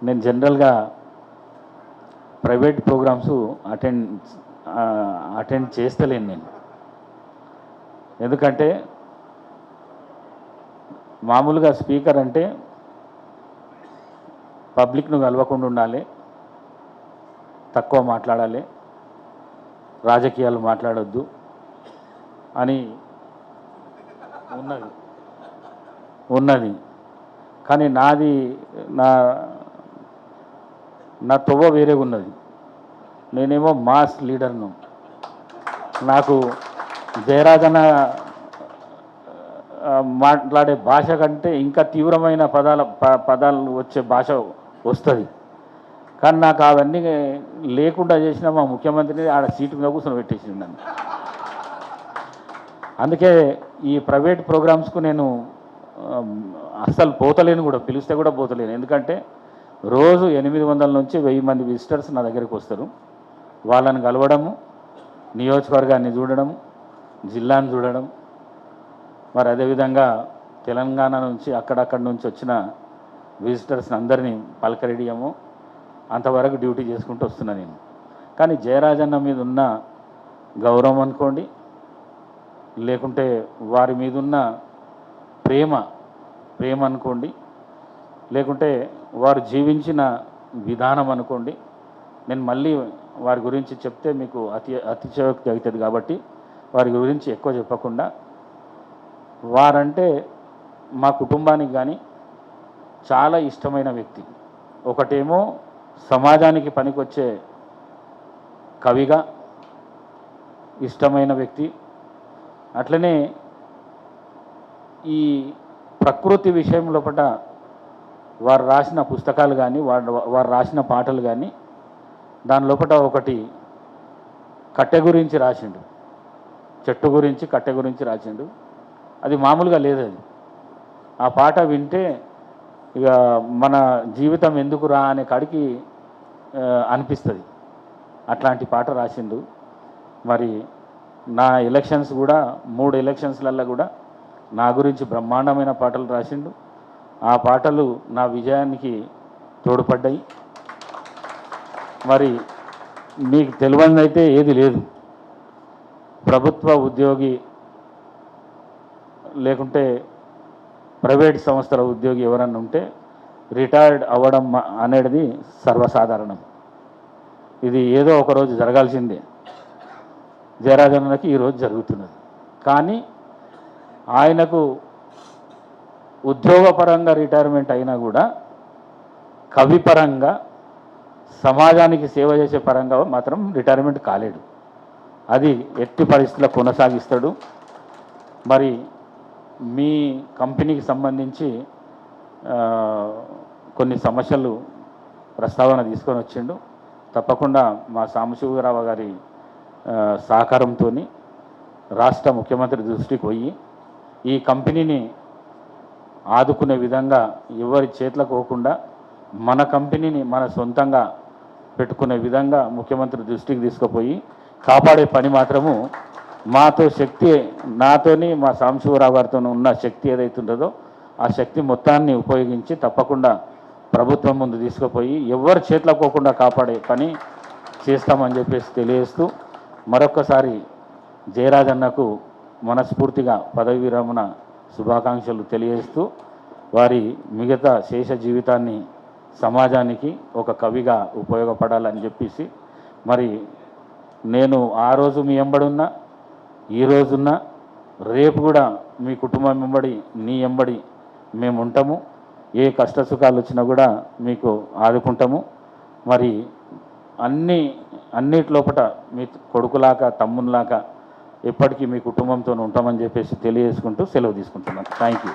నేను జనరల్గా private programmes attend చేస్తలేను నేను. ఎందుకంటే మామూలుగా స్పీకర్ అంటే పబ్లిక్ను కలవకుండా ఉండాలి, తక్కువ మాట్లాడాలి, రాజకీయాలు మాట్లాడొద్దు అని ఉన్నది. కానీ నా నా తొవ్వ వేరేగా ఉన్నది. నేనేమో మాస్ లీడర్ను. నాకు జయరాజన మాట్లాడే భాష కంటే ఇంకా తీవ్రమైన పదాలు వచ్చే భాష వస్తుంది. కానీ నాకు అవన్నీ లేకుండా చేసిన మా ముఖ్యమంత్రిని ఆడ సీటు మీద కూర్చొని పెట్టేసింది నన్ను. అందుకే ఈ ప్రైవేట్ ప్రోగ్రామ్స్కు నేను అస్సలు పోతలేను, కూడా పిలిస్తే కూడా పోతలేను. ఎందుకంటే రోజు 800 నుంచి 1000 మంది విజిటర్స్ నా దగ్గరికి వస్తారు. వాళ్ళని కలవడము, నియోజకవర్గాన్ని చూడడం, జిల్లాను చూడడం, మరి అదేవిధంగా తెలంగాణ నుంచి అక్కడక్కడి నుంచి వచ్చిన విజిటర్స్ని అందరినీ పలకరియడము, అంతవరకు డ్యూటీ చేసుకుంటూ వస్తున్నా నేను. కానీ జయరాజన్న మీద ఉన్న గౌరవం అనుకోండి, లేకుంటే వారి మీద ఉన్న ప్రేమ అనుకోండి, లేకుంటే వారు జీవించిన విధానం అనుకోండి, నేను మళ్ళీ వారి గురించి చెప్తే మీకు అతిశయోక్తి అవుతుంది. కాబట్టి వారి గురించి ఎక్కువ చెప్పకుండా, వారంటే మా కుటుంబానికి కానీ చాలా ఇష్టమైన వ్యక్తి. ఒకటేమో సమాజానికి పనికొచ్చే కవిగా ఇష్టమైన వ్యక్తి, అట్లనే ఈ ప్రకృతి విషయం లోపల వారు రాసిన పుస్తకాలు కానీ వారు రాసిన పాటలు కానీ దాని లోపల ఒకటి కట్టె గురించి రాసిండు, చెట్టు గురించి కట్టె గురించి రాసిండు. అది మామూలుగా లేదు. అది ఆ పాట వింటే ఇక మన జీవితం ఎందుకు రా అనే కాడికి అనిపిస్తుంది. అట్లాంటి పాట రాసిండు. మరి నా ఎలక్షన్స్ కూడా 3 ఎలక్షన్స్లల్లో కూడా నా గురించి బ్రహ్మాండమైన పాటలు రాసిండు. ఆ పాటలు నా విజయానికి తోడ్పడ్డాయి. మరి మీకు తెలియనిదైతే ఏది లేదు. ప్రభుత్వ ఉద్యోగి లేకుంటే ప్రైవేట్ సంస్థల ఉద్యోగి ఎవరన్నా ఉంటే రిటైర్డ్ అవ్వడం అనేది సర్వసాధారణం. ఇది ఏదో ఒకరోజు జరగాల్సిందే. జయరాజన్నకి ఈరోజు జరుగుతున్నది. కానీ ఆయనకు ఉద్యోగపరంగా రిటైర్మెంట్ అయినా కూడా కవిపరంగా సమాజానికి సేవ చేసే పరంగా మాత్రం రిటైర్మెంట్ కాలేడు. అది ఎట్టి పరిస్థితుల్లో కొనసాగిస్తాడు. మరి మీ కంపెనీకి సంబంధించి కొన్ని సమస్యలు ప్రస్తావన తీసుకొని వచ్చిండు. తప్పకుండా మా సాంబశివరావు గారి సహకారంతో రాష్ట్ర ముఖ్యమంత్రి దృష్టికి పోయి ఈ కంపెనీని ఆదుకునే విధంగా, ఎవరి చేతులకు పోకుండా మన కంపెనీని మన సొంతంగా పెట్టుకునే విధంగా ముఖ్యమంత్రి దృష్టికి తీసుకుపోయి కాపాడే పని మాత్రము మాతో శక్తి, నాతోని మా సాంబశివరావు గారితో ఉన్న శక్తి ఏదైతే ఉంటుందో ఆ శక్తి మొత్తాన్ని ఉపయోగించి తప్పకుండా ప్రభుత్వం ముందు తీసుకుపోయి ఎవరి చేతులకు పోకుండా కాపాడే పని చేస్తామని చెప్పేసి తెలియజేస్తూ, మరొక్కసారి జయరాజన్నకు మనస్ఫూర్తిగా పదవి విరమణ శుభాకాంక్షలు తెలియజేస్తూ, వారి మిగతా శేష జీవితాన్ని సమాజానికి ఒక కవిగా ఉపయోగపడాలని చెప్పేసి, మరి నేను ఆ రోజు మీ ఎంబడున్నా, ఈ రోజున్నా, రేపు కూడా మీ కుటుంబం వెంబడి, నీ ఎంబడి మేము ఉంటాము. ఏ కష్ట సుఖాలు వచ్చినా కూడా మీకు ఆదుకుంటాము. మరి అన్నిటిలోపట మీ కొడుకులాగా, తమ్మునిలాగా ఎప్పటికీ మీ కుటుంబంతో ఉంటామని చెప్పేసి తెలియజేసుకుంటూ సెలవు తీసుకుంటున్నాను. Thank you.